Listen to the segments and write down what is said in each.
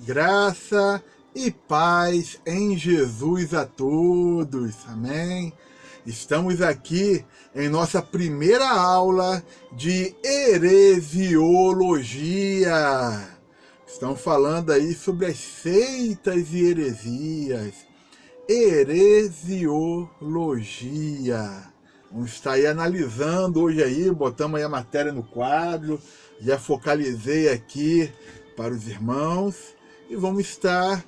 Graça e paz em Jesus a todos. Amém? Estamos aqui em nossa primeira aula de heresiologia. Estamos falando aí sobre as seitas e heresias. Heresiologia. Vamos estar aí analisando hoje aí, botamos aí a matéria no quadro, já focalizei aqui para os irmãos e vamos estar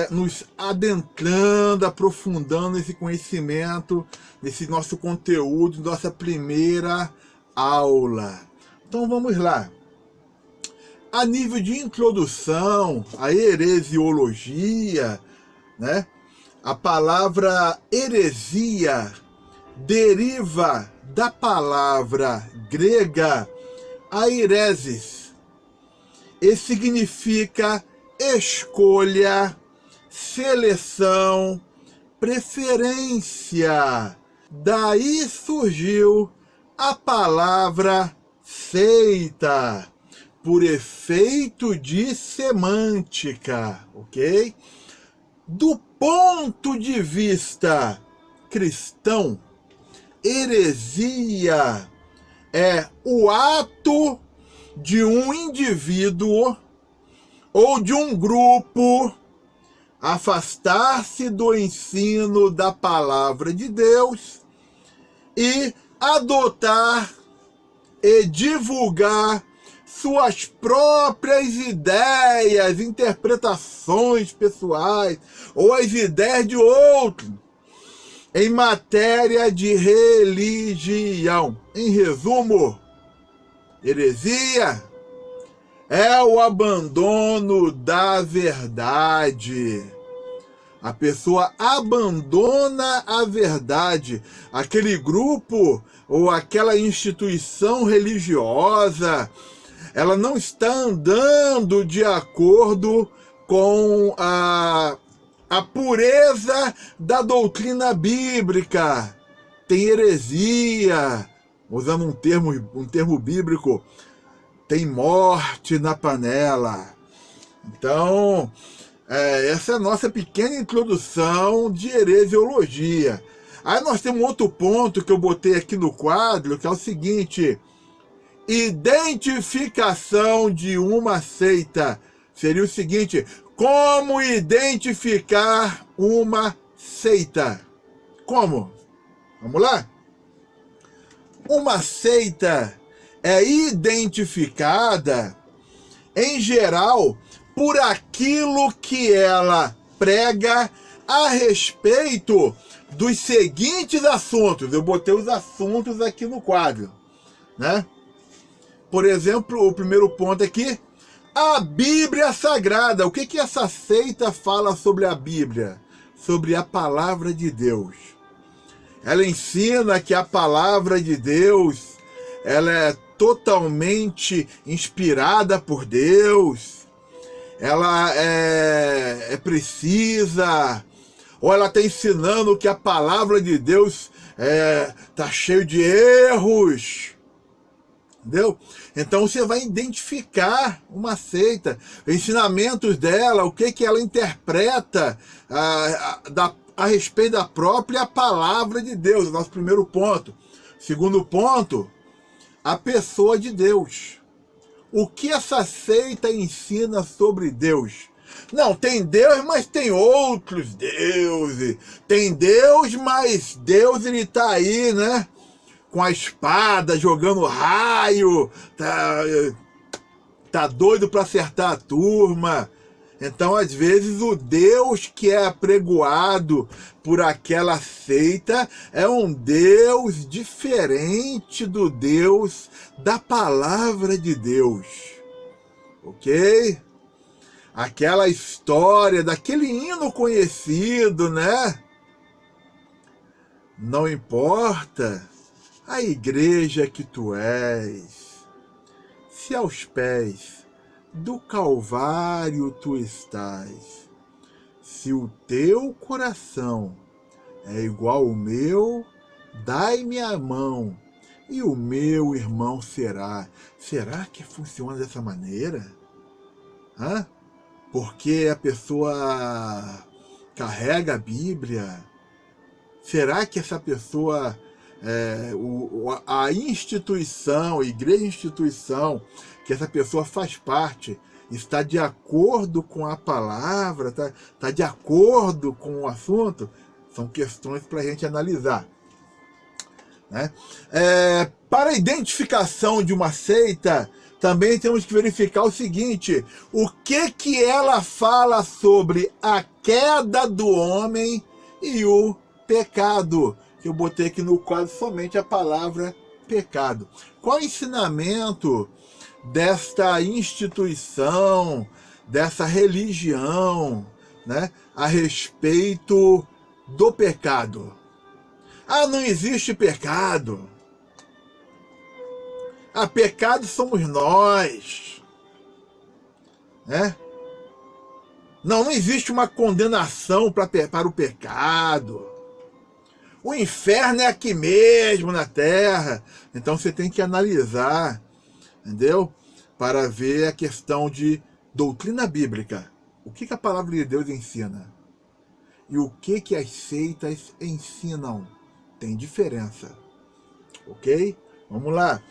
nos adentrando, aprofundando esse conhecimento, nesse nosso conteúdo, nossa primeira aula. Então vamos lá. A nível de introdução à heresiologia, né? A palavra heresia deriva da palavra grega airesis e significa escolha, seleção, preferência. Daí surgiu a palavra seita, por efeito de semântica, ok? Do ponto de vista cristão, heresia é o ato de um indivíduo ou de um grupo afastar-se do ensino da palavra de Deus e adotar e divulgar suas próprias ideias, interpretações pessoais ou as ideias de outros em matéria de religião. Em resumo, heresia é o abandono da verdade. A pessoa abandona a verdade. Aquele grupo ou aquela instituição religiosa, ela não está andando de acordo com a pureza da doutrina bíblica. Tem heresia, usando um termo bíblico, tem morte na panela. Então, essa é a nossa pequena introdução de heresiologia. Aí nós temos outro ponto que eu botei aqui no quadro, que é o seguinte: identificação de uma seita. Seria o seguinte: como identificar uma seita? Como? Vamos lá? Uma seita é identificada, em geral, por aquilo que ela prega a respeito dos seguintes assuntos. Eu botei os assuntos aqui no quadro, né? Por exemplo, o primeiro ponto aqui, a Bíblia Sagrada. O que essa seita fala sobre a Bíblia? Sobre a palavra de Deus. Ela ensina que a palavra de Deus, ela é totalmente inspirada por Deus. Ela é precisa. Ou ela está ensinando que a palavra de Deus está cheio de erros. Entendeu? Então você vai identificar uma seita, ensinamentos dela, o que ela interpreta a respeito da própria palavra de Deus. Nosso primeiro ponto. Segundo ponto, a pessoa de Deus. O que essa seita ensina sobre Deus? Não, tem Deus, mas tem outros deuses. Tem Deus, mas Deus ele está aí, né? Com a espada, jogando raio, tá doido para acertar a turma. Então, às vezes, o Deus que é apregoado por aquela seita é um Deus diferente do Deus da palavra de Deus. Ok? Aquela história daquele hino conhecido, né? Não importa a igreja que tu és, se aos pés do Calvário tu estás, se o teu coração é igual ao meu, dai-me a mão, e o meu irmão será. Será que funciona dessa maneira? Hã? porque a pessoa carrega a Bíblia? Será que essa pessoa, a instituição, a igreja instituição, que essa pessoa faz parte, está de acordo com a palavra, está de acordo com o assunto? São questões para a gente analisar, né? Para a identificação de uma seita, também temos que verificar o seguinte: o que ela fala sobre a queda do homem e o pecado. Eu botei aqui no quadro somente a palavra pecado. Qual é o ensinamento desta instituição, dessa religião, né, a respeito do pecado? Não existe pecado. Pecado somos nós, né? Não existe uma condenação para o pecado. O inferno é aqui mesmo na terra. Então você tem que analisar, entendeu? Para ver a questão de doutrina bíblica. O que a palavra de Deus ensina? E o que as seitas ensinam? Tem diferença. Ok? Vamos lá.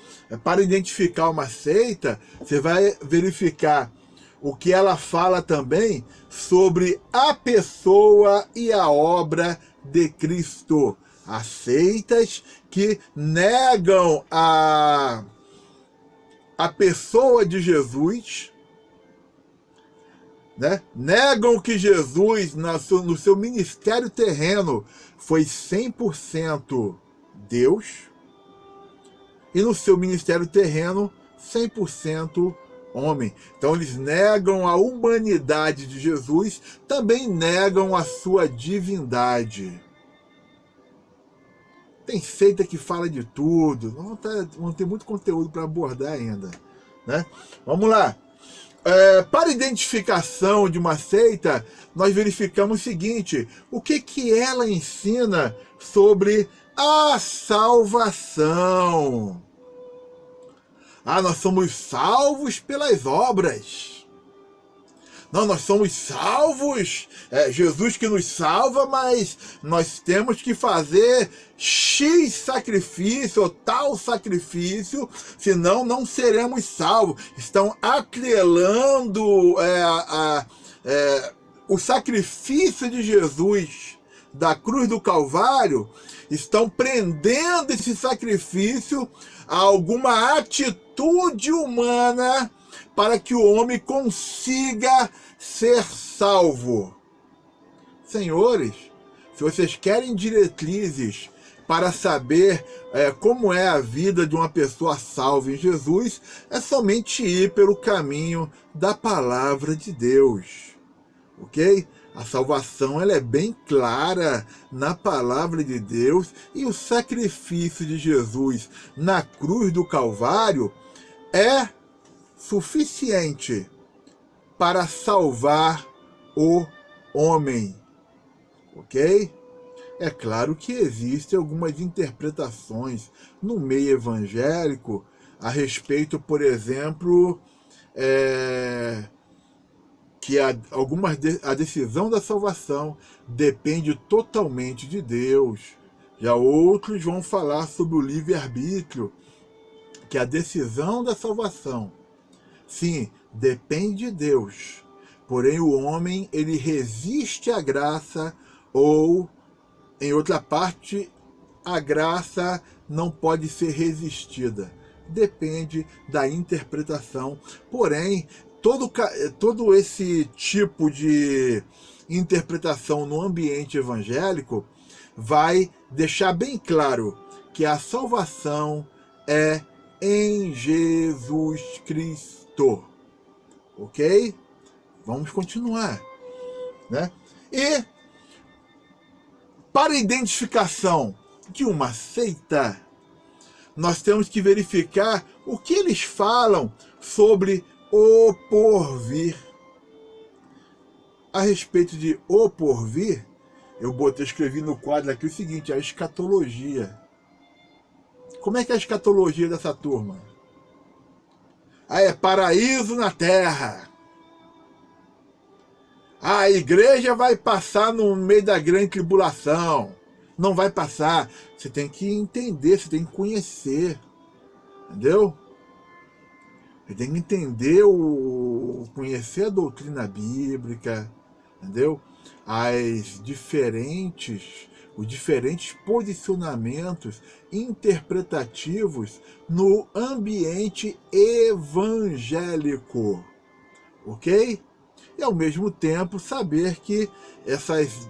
Para identificar uma seita, você vai verificar o que ela fala também sobre a pessoa e a obra de Cristo. As seitas que negam a pessoa de Jesus, né? Negam que Jesus, no seu ministério terreno, foi 100% Deus, e no seu ministério terreno, 100% homem. Então eles negam a humanidade de Jesus, também negam a sua divindade. Tem seita que fala de tudo, vão ter muito conteúdo para abordar ainda, né? Vamos lá. Para identificação de uma seita, nós verificamos o seguinte: o que ela ensina sobre a salvação. Nós somos salvos pelas obras. Não, nós somos salvos, Jesus que nos salva, mas nós temos que fazer X sacrifício ou tal sacrifício, senão não seremos salvos. Estão atrelando o sacrifício de Jesus da cruz do Calvário, estão prendendo esse sacrifício a alguma atitude humana para que o homem consiga ser salvo. Senhores, se vocês querem diretrizes para saber como é a vida de uma pessoa salva em Jesus, é somente ir pelo caminho da palavra de Deus. Ok? A salvação ela é bem clara na palavra de Deus, e o sacrifício de Jesus na cruz do Calvário é suficiente para salvar o homem. Ok? É claro que existem algumas interpretações no meio evangélico a respeito, por exemplo, que a decisão da salvação depende totalmente de Deus. Já outros vão falar sobre o livre-arbítrio, que a decisão da salvação, sim, depende de Deus. Porém, o homem, ele resiste à graça, ou, em outra parte, a graça não pode ser resistida. Depende da interpretação. Porém, todo esse tipo de interpretação no ambiente evangélico vai deixar bem claro que a salvação é em Jesus Cristo. Ok? Vamos continuar, né? E para a identificação de uma seita, nós temos que verificar o que eles falam sobre o porvir. A respeito de o porvir, eu escrevi no quadro aqui o seguinte: a escatologia. Como é que é a escatologia dessa turma? É paraíso na terra. A igreja vai passar no meio da grande tribulação. Não vai passar. Você tem que entender, você tem que conhecer. Entendeu? Você tem que entender, conhecer a doutrina bíblica. Entendeu? Os diferentes posicionamentos interpretativos no ambiente evangélico. Ok? E, ao mesmo tempo, saber que essas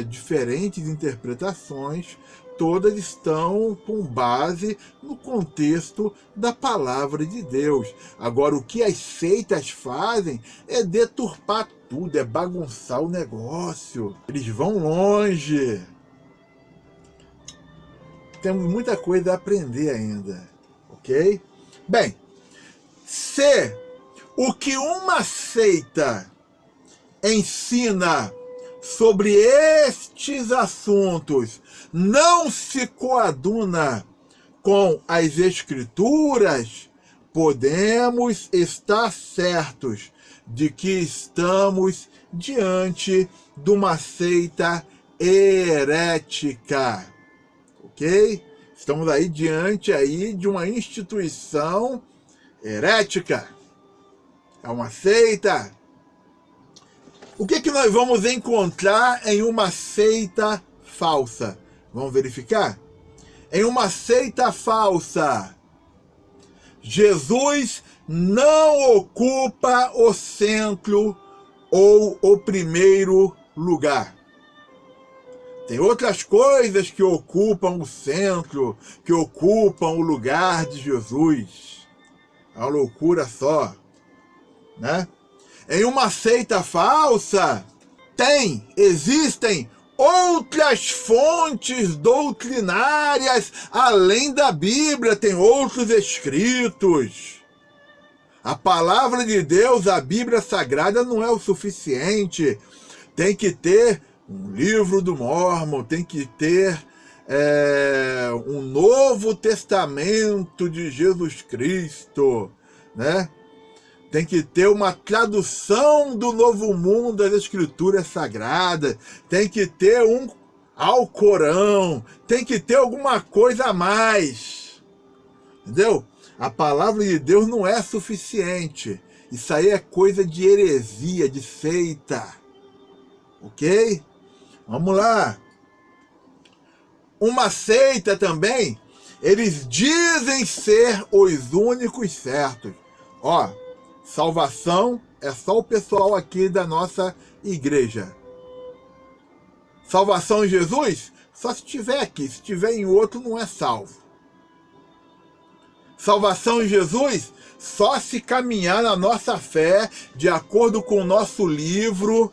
diferentes interpretações todas estão com base no contexto da palavra de Deus. Agora, o que as seitas fazem é deturpar tudo, é bagunçar o negócio. Eles vão longe. Temos muita coisa a aprender ainda, ok? Bem, se o que uma seita ensina sobre estes assuntos não se coaduna com as Escrituras, podemos estar certos de que estamos diante de uma seita herética, ok? Estamos aí diante de uma instituição herética, é uma seita. O que nós vamos encontrar em uma seita falsa? Vamos verificar? Em uma seita falsa, Jesus não ocupa o centro ou o primeiro lugar. Tem outras coisas que ocupam o centro, que ocupam o lugar de Jesus. É uma loucura só, né? Em uma seita falsa, existem outras fontes doutrinárias além da Bíblia, tem outros escritos. A palavra de Deus, a Bíblia Sagrada, não é o suficiente. Tem que ter um livro do Mórmon, tem que ter um Novo Testamento de Jesus Cristo, né? Tem que ter uma tradução do Novo Mundo das Escrituras Sagradas, tem que ter um Alcorão, tem que ter alguma coisa a mais. Entendeu? A palavra de Deus não é suficiente. Isso aí é coisa de heresia, de seita. Ok? Vamos lá. Uma seita também, eles dizem ser os únicos certos. Ó, salvação é só o pessoal aqui da nossa igreja. Salvação em Jesus, só se estiver aqui. Se estiver em outro, não é salvo. Salvação em Jesus, só se caminhar na nossa fé, de acordo com o nosso livro.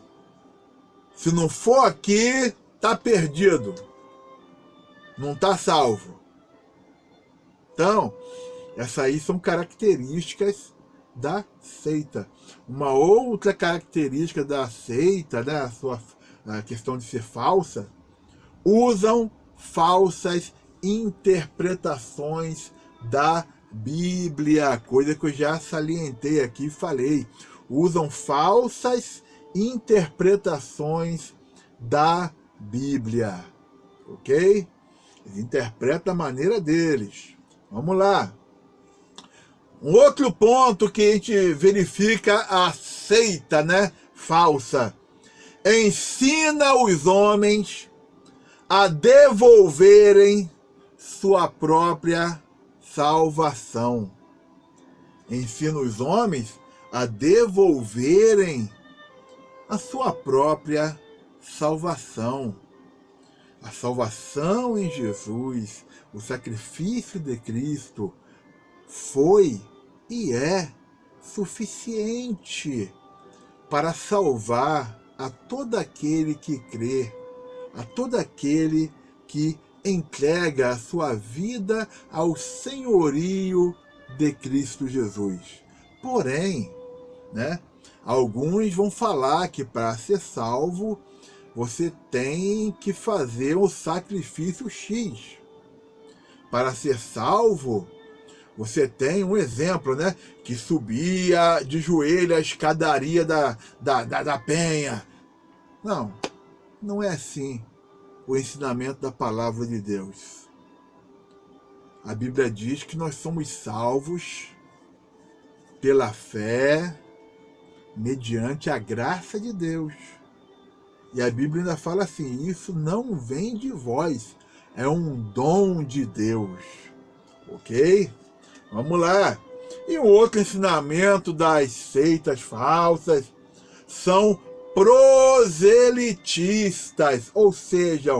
Se não for aqui, tá perdido. Não tá salvo. Então, essas aí são características da seita. Uma outra característica da seita, né, a questão de ser falsa, usam falsas interpretações da Bíblia, coisa que eu já salientei aqui e falei. Usam falsas interpretações da Bíblia, ok? Eles interpretam a maneira deles. Vamos lá. Um outro ponto que a gente verifica a seita, né, falsa. Ensina os homens a devolverem sua própria salvação. Ensina os homens a devolverem a sua própria salvação. A salvação em Jesus, o sacrifício de Cristo, foi e é suficiente para salvar a todo aquele que crê, a todo aquele que entrega a sua vida ao senhorio de Cristo Jesus. Porém, né, alguns vão falar que para ser salvo, você tem que fazer o sacrifício X. Para ser salvo, você tem um exemplo, né? Que subia de joelho a escadaria da penha, Não, não é assim o ensinamento da palavra de Deus. A Bíblia diz que nós somos salvos pela fé, mediante a graça de Deus. E a Bíblia ainda fala assim, isso não vem de vós, é um dom de Deus. Ok? Vamos lá. E um outro ensinamento das seitas falsas são proselitistas, ou seja,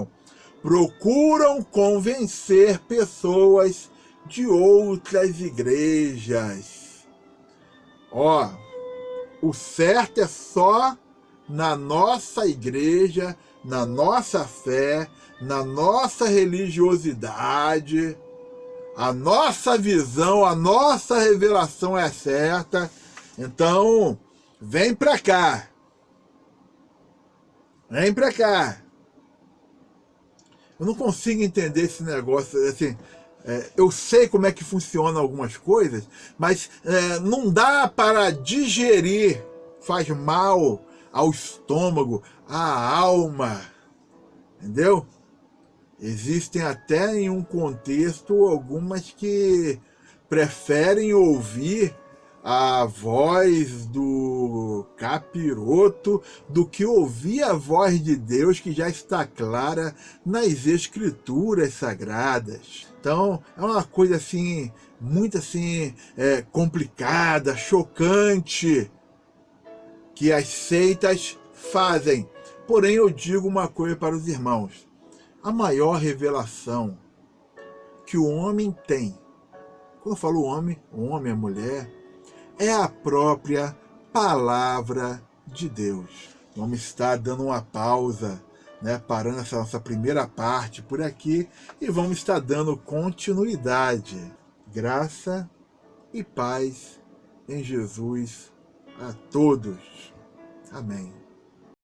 procuram convencer pessoas de outras igrejas. Ó, o certo é só na nossa igreja, na nossa fé, na nossa religiosidade. A nossa visão, a nossa revelação é certa. Então, vem pra cá. Vem pra cá. Eu não consigo entender esse negócio, assim, eu sei como é que funcionam algumas coisas, mas não dá para digerir, faz mal ao estômago, à alma, entendeu? Existem até em um contexto algumas que preferem ouvir a voz do capiroto do que ouvir a voz de Deus, que já está clara nas escrituras sagradas. Então é uma coisa assim, muito assim, complicada, chocante, que as seitas fazem. Porém, eu digo uma coisa para os irmãos. A maior revelação que o homem tem, quando eu falo homem, a mulher, é a própria palavra de Deus. Vamos estar dando uma pausa, né, parando essa nossa primeira parte por aqui e vamos estar dando continuidade. Graça e paz em Jesus a todos. Amém.